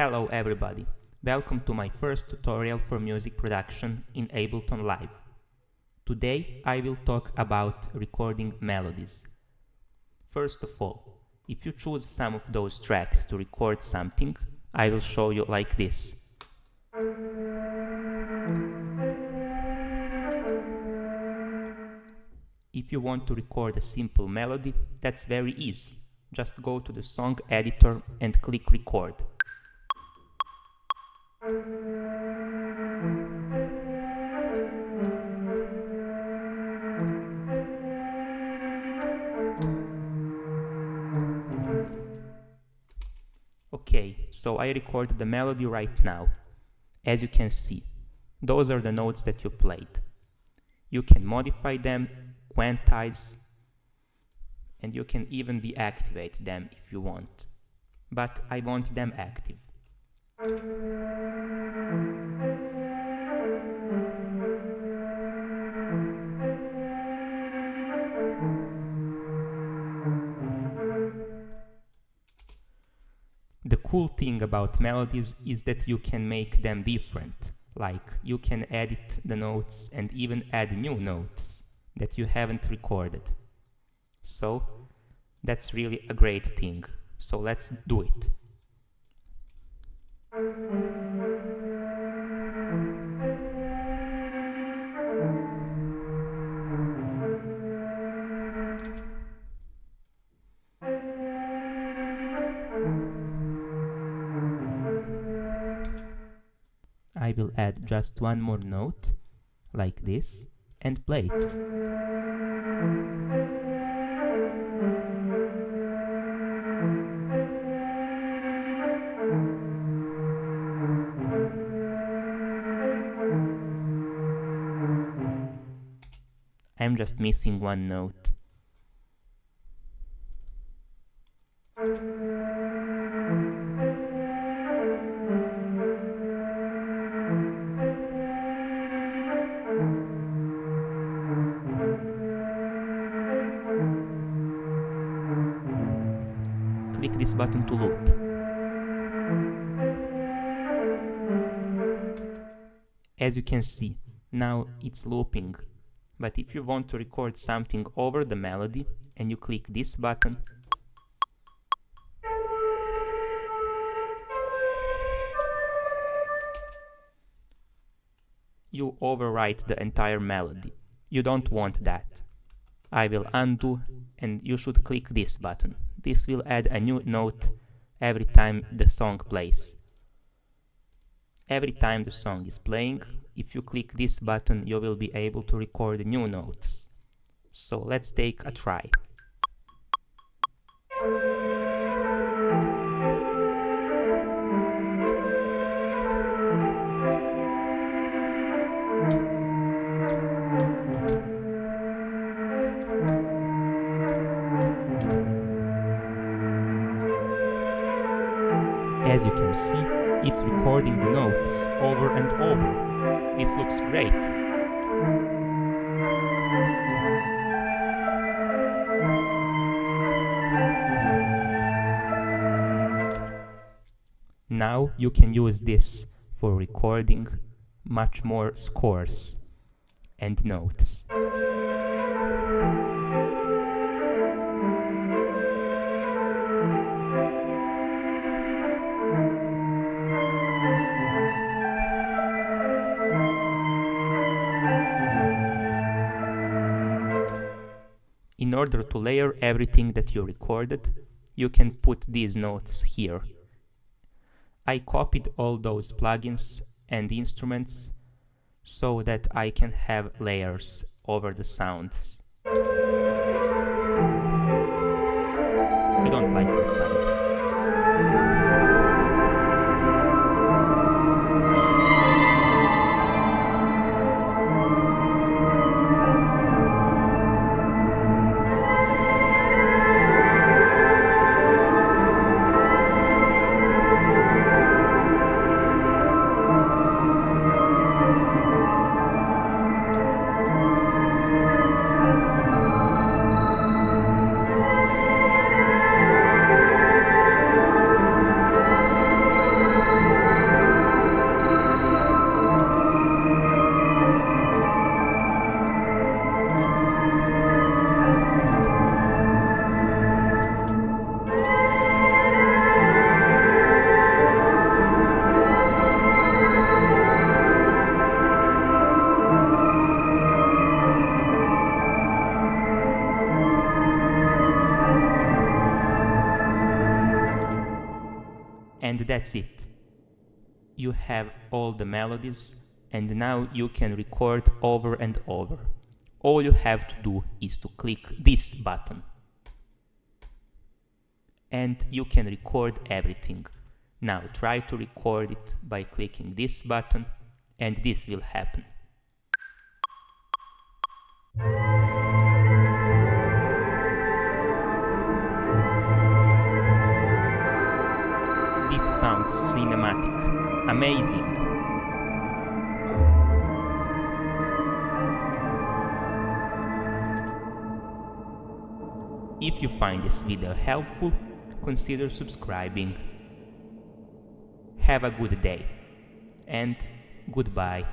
Hello everybody, welcome to my first tutorial for music production in Ableton Live. Today I will talk about recording melodies. First of all, if you choose some of those tracks to record something, I will show you like this. If you want to record a simple melody, that's very easy. Just go to the song editor and click record. Okay, so I recorded the melody right now. As you can see, those are the notes that you played. You can modify them, quantize, and you can even deactivate them if you want. But I want them active. The cool thing about melodies is that you can make them different, like you can edit the notes and even add new notes that you haven't recorded. So that's really a great thing. So let's do it. I will add just one more note, like this, and play it. I'm just missing one note. Click this button to loop. As you can see, now it's looping. But if you want to record something over the melody and you click this button, you overwrite the entire melody. You don't want that. I will undo and you should click this button. This will add a new note every time the song plays. Every time the song is playing, if you click this button, you will be able to record new notes. So let's take a try. As you can see, it's recording the notes over and over. This looks great. Now you can use this for recording much more scores and notes. In order to layer everything that you recorded, you can put these notes here. I copied all those plugins and instruments so that I can have layers over the sounds. I don't like this sound. And that's it. You have all the melodies, and now you can record over and over. All you have to do is to click this button. And you can record everything. Now try to record it by clicking this button, and this will happen. This sounds cinematic, amazing. If you find this video helpful, consider subscribing. Have a good day, and goodbye.